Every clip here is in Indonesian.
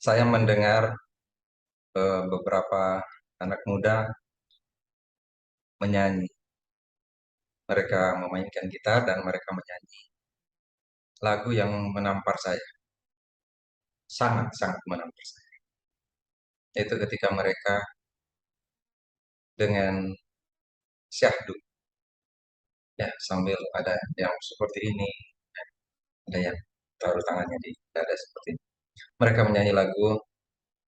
Saya mendengar beberapa anak muda menyanyi. Mereka memainkan gitar dan mereka menyanyi lagu yang menampar saya, sangat-sangat menampar saya. Itu ketika mereka dengan syahdu, ya sambil ada yang seperti ini, ada yang taruh tangannya di dada seperti ini. Mereka menyanyi lagu,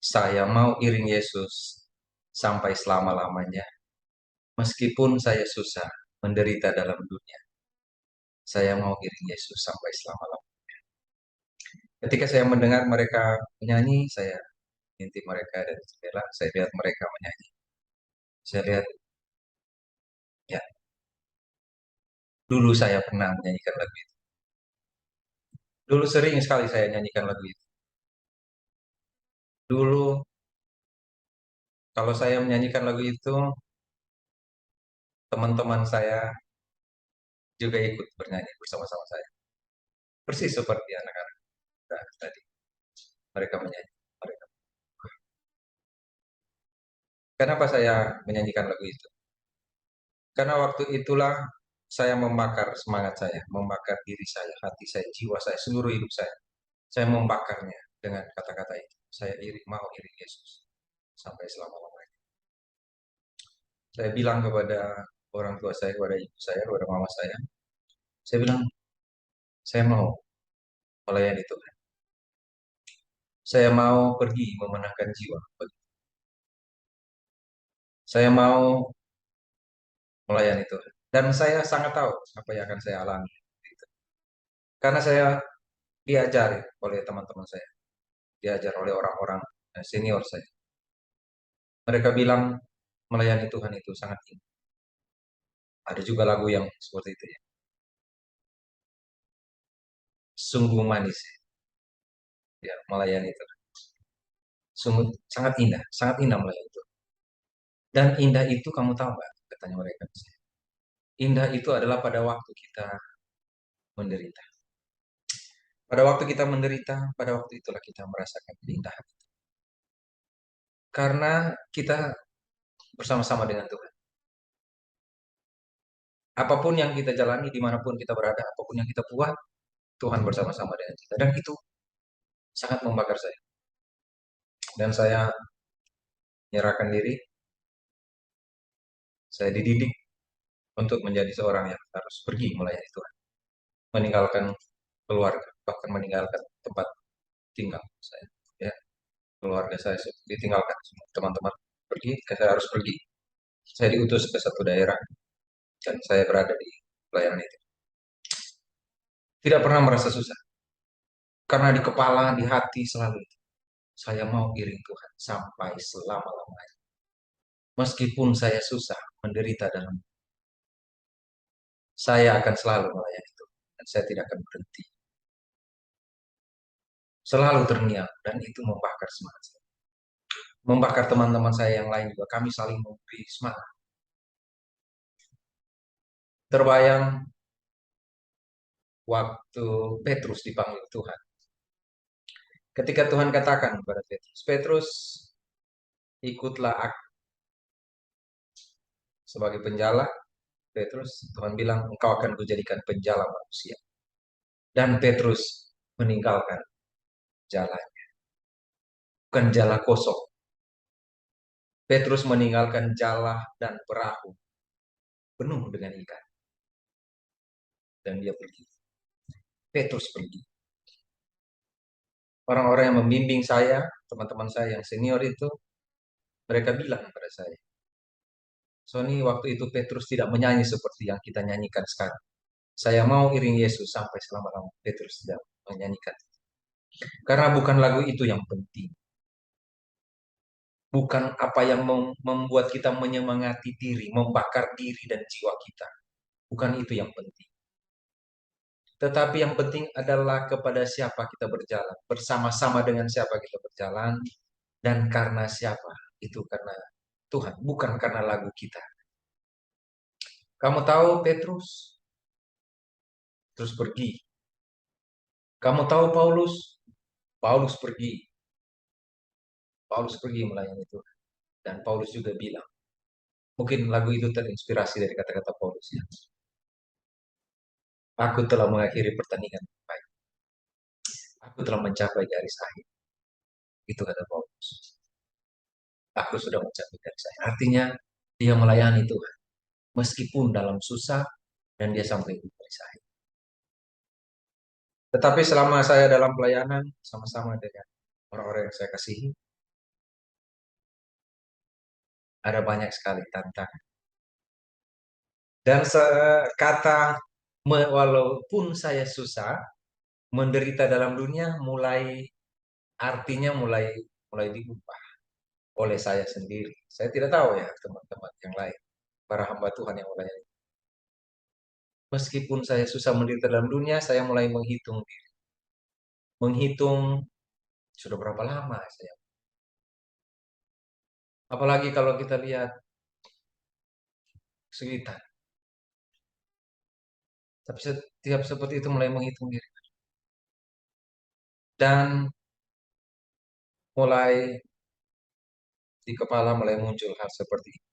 saya mau iring Yesus sampai selama-lamanya, meskipun saya susah menderita dalam dunia. Saya mau iring Yesus sampai selama-lamanya. Ketika saya mendengar mereka menyanyi, saya intip mereka dari jendela, saya lihat mereka menyanyi. Saya lihat, ya, dulu saya pernah menyanyikan lagu itu. Dulu sering sekali saya nyanyikan lagu itu. Dulu, kalau saya menyanyikan lagu itu, teman-teman saya juga ikut bernyanyi bersama-sama saya. Persis seperti anak-anak tadi. Mereka menyanyi. Mereka. Kenapa saya menyanyikan lagu itu? Karena waktu itulah saya membakar semangat saya, membakar diri saya, hati saya, jiwa saya, seluruh hidup saya. Saya membakarnya dengan kata-kata itu. Saya mau iri Yesus sampai selama-lamanya. Saya bilang kepada orang tua saya, kepada ibu saya, kepada mama saya bilang, saya mau melayani Tuhan. Saya mau pergi memenangkan jiwa. Saya mau melayani Tuhan. Dan saya sangat tahu apa yang akan saya alami. Karena saya diajari oleh teman-teman saya, diajar oleh orang-orang senior saya. Mereka bilang melayani Tuhan itu sangat indah. Ada juga lagu yang seperti itu ya. Sungguh manis ya melayani Tuhan. Sungguh sangat indah melayani Tuhan. Dan indah itu kamu tahu nggak? Katanya mereka. Indah itu adalah pada waktu kita menderita. Pada waktu kita menderita, pada waktu itulah kita merasakan keindahan. Karena kita bersama-sama dengan Tuhan. Apapun yang kita jalani, dimanapun kita berada, apapun yang kita buat, Tuhan bersama-sama dengan kita. Dan itu sangat membakar saya. Dan saya menyerahkan diri, saya dididik untuk menjadi seorang yang harus pergi melayani Tuhan. Meninggalkan keluarga, bahkan meninggalkan tempat tinggal saya. Ya, keluarga saya ditinggalkan, teman-teman pergi, saya harus pergi. Saya diutus ke satu daerah dan saya berada di pelayanan itu. Tidak pernah merasa susah, karena di kepala, di hati selalu itu. Saya mau iring Tuhan sampai selama-lamanya. Meskipun saya susah, menderita dalam, saya akan selalu melayani Tuhan. Dan saya tidak akan berhenti. Selalu terngiang, dan itu membakar semangat saya. Membakar teman-teman saya yang lain juga. Kami saling memberi semangat. Terbayang waktu Petrus dipanggil Tuhan. Ketika Tuhan katakan kepada Petrus, Petrus, ikutlah aku sebagai penjala. Petrus, Tuhan bilang, engkau akan kujadikan penjala manusia. Dan Petrus meninggalkan jalan, bukan jala kosong. Petrus meninggalkan jala dan perahu penuh dengan ikan. Dan dia pergi. Petrus pergi. Orang-orang yang membimbing saya, teman-teman saya yang senior itu, mereka bilang kepada saya, Sony, waktu itu Petrus tidak menyanyi seperti yang kita nyanyikan sekarang. Saya mau iring Yesus sampai selama-lamanya. Petrus tidak menyanyikan. Karena bukan lagu itu yang penting. Bukan apa yang membuat kita menyemangati diri, membakar diri dan jiwa kita. Bukan itu yang penting. Tetapi yang penting adalah kepada siapa kita berjalan. Bersama-sama dengan siapa kita berjalan. Dan karena siapa? Itu karena Tuhan, bukan karena lagu kita. Kamu tahu Petrus terus pergi. Kamu tahu Paulus? Paulus pergi. Paulus pergi melayani Tuhan. Dan Paulus juga bilang, mungkin lagu itu terinspirasi dari kata-kata Paulus ya. Aku telah mengakhiri pertandingan dengan baik. Aku telah mencapai garis akhir. Itu kata Paulus. Aku sudah mencapai garis akhir. Artinya dia melayani Tuhan. Meskipun dalam susah dan dia sampai di garis akhir. Tetapi selama saya dalam pelayanan sama-sama dengan orang-orang yang saya kasihi, ada banyak sekali tantangan. Dan kata walaupun saya susah, menderita dalam dunia artinya mulai diubah oleh saya sendiri. Saya tidak tahu ya teman-teman yang lain, para hamba Tuhan yang melayani. Meskipun saya susah menderita dalam dunia, saya mulai menghitung diri. Menghitung sudah berapa lama saya. Apalagi kalau kita lihat kesulitan. Tapi setiap seperti itu mulai menghitung diri. Dan mulai di kepala mulai muncul hal seperti ini.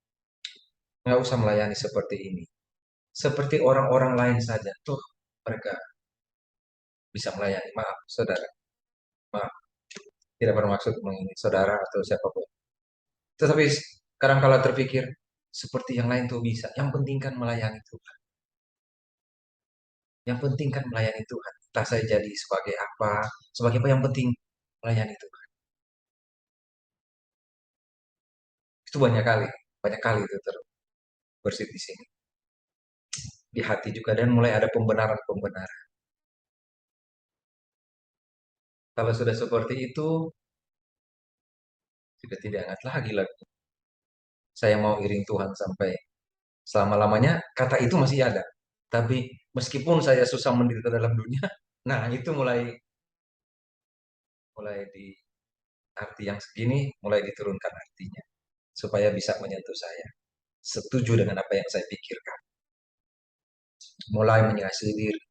Nggak usah melayani seperti ini. Seperti orang-orang lain saja. Tuh mereka bisa melayani. Maaf, saudara. Maaf. Tidak bermaksud mengingini saudara atau siapapun. Tetapi kadang kala terpikir, seperti yang lain tuh bisa. Yang penting kan melayani Tuhan. Yang penting kan melayani Tuhan. Entah saya jadi sebagai apa yang penting melayani Tuhan. Itu banyak kali itu terbersit di sini. Di hati juga dan mulai ada pembenaran-pembenaran. Kalau sudah seperti itu, sudah tidak ingat lagi lah. Saya mau iring Tuhan sampai selama-lamanya, kata itu masih ada. Tapi meskipun saya susah menderita dalam dunia, nah itu mulai mulai di arti yang segini, mulai diturunkan artinya. Supaya bisa menyentuh saya. Setuju dengan apa yang saya pikirkan. Mulai menyelesaikan diri.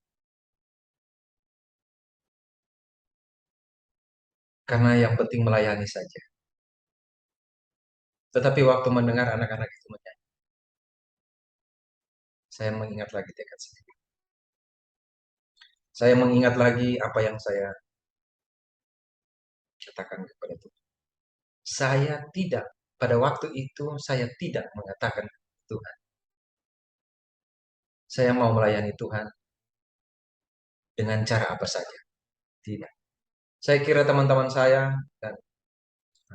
Karena yang penting melayani saja. Tetapi waktu mendengar anak-anak itu menyanyi, saya mengingat lagi tekad saya. Saya mengingat lagi apa yang saya katakan kepada Tuhan. Saya tidak, pada waktu itu saya tidak mengatakan Tuhan. Saya mau melayani Tuhan dengan cara apa saja. Tidak. Saya kira teman-teman saya dan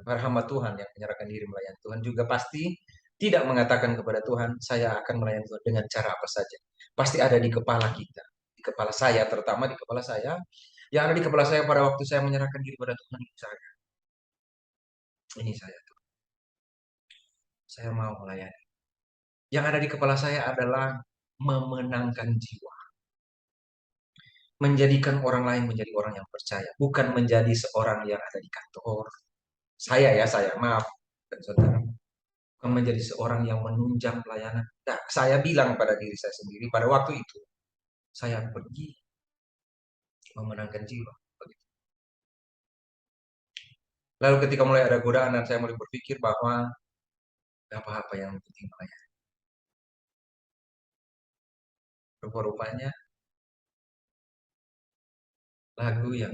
para hamba Tuhan yang menyerahkan diri melayani Tuhan juga pasti tidak mengatakan kepada Tuhan, saya akan melayani Tuhan dengan cara apa saja. Pasti ada di kepala kita. Di kepala saya, terutama di kepala saya. Yang ada di kepala saya pada waktu saya menyerahkan diri pada Tuhan, ini saya. Ini saya. Saya mau melayani. Yang ada di kepala saya adalah memenangkan jiwa. Menjadikan orang lain menjadi orang yang percaya. Bukan menjadi seorang yang ada di kantor. Saya, maaf. Dan saudara. Bukan menjadi seorang yang menunjang pelayanan. Nah, saya bilang pada diri saya sendiri pada waktu itu. Saya pergi memenangkan jiwa. Lalu ketika mulai ada godaan dan saya mulai berpikir bahwa apa-apa yang penting melayani. Rupa-rupanya lagu yang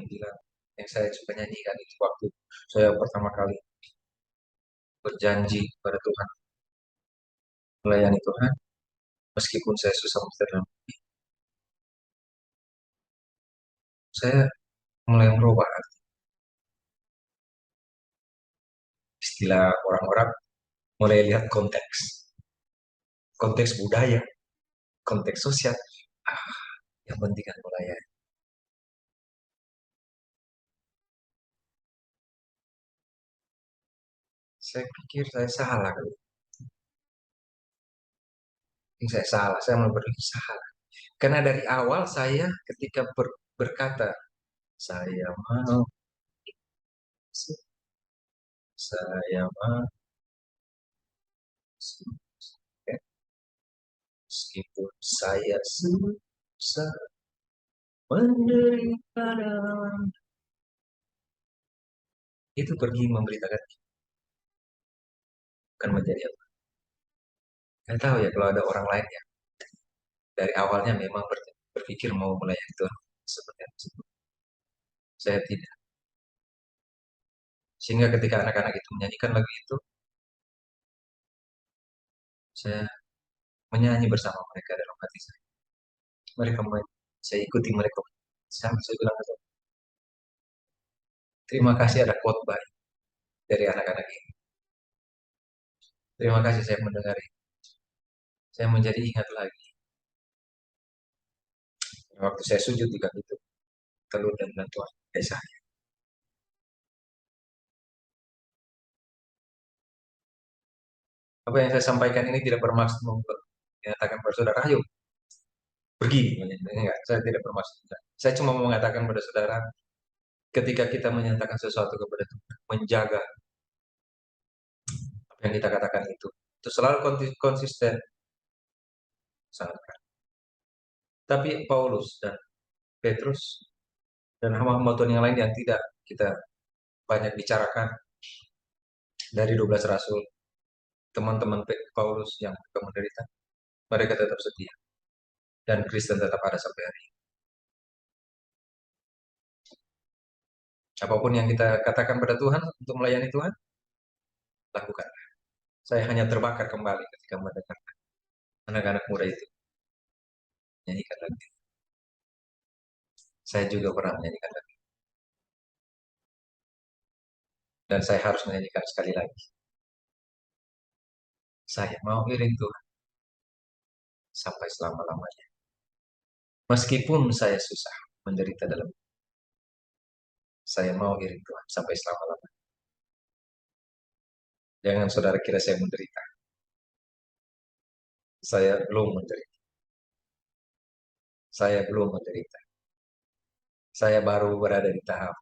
saya suka nyanyikan itu waktu saya pertama kali berjanji pada Tuhan melayani Tuhan meskipun saya susah dalam saya mulai merubah istilah orang-orang mulai lihat konteks budaya konteks sosial ah, yang penting kan melayani saya pikir saya salah kali ini saya mulai berpikir salah karena dari awal saya ketika berkata saya mau saya mau meskipun saya susah menderita dalam itu pergi memberitakan bukan menjadi apa. Saya tahu ya kalau ada orang lain yang dari awalnya memang berpikir mau melayani Tuhan seperti itu. Saya tidak. Sehingga ketika anak-anak itu menyanyikan lagu itu, saya menyanyi bersama mereka dalam hati saya. Mereka saya ikuti mereka. Sampai saya bilang, terima kasih ada khotbah dari anak-anak ini. Terima kasih saya mendengar ini. Saya menjadi ingat lagi. Waktu saya sujud di kaki itu, telur dan bantuan desa. Apa yang saya sampaikan ini tidak bermaksud menyatakan pada saudara, ayo pergi. Enggak, saya tidak bermaksud. Saya cuma mau mengatakan pada saudara, ketika kita menyatakan sesuatu kepada Tuhan, menjaga apa yang kita katakan itu selalu konsisten, sangat keras. Tapi Paulus dan Petrus dan hamba-hamba Tuhan yang lain yang tidak kita banyak bicarakan dari 12 rasul, teman-teman Paulus yang menderita, mereka tetap setia dan Kristen tetap ada sampai hari ini. Apapun yang kita katakan pada Tuhan untuk melayani Tuhan, lakukan. Saya hanya terbakar kembali ketika mendengar anak-anak muda itu menyanyikan lagu. Saya juga pernah menyanyikan lagu. Dan saya harus menyanyikan sekali lagi. Saya mau iring Tuhan sampai selama-lamanya. Meskipun saya susah menderita dalam, saya mau iring Tuhan sampai selama-lamanya. Jangan saudara kira saya menderita. Saya belum menderita. Saya belum menderita. Saya baru berada di tahap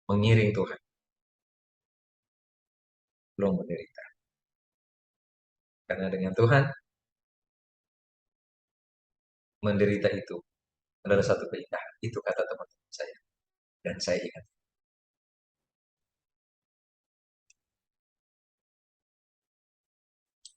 mengiring Tuhan. Belum menderita. Karena dengan Tuhan, menderita itu adalah satu keindahan. Itu kata teman-teman saya. Dan saya ingat.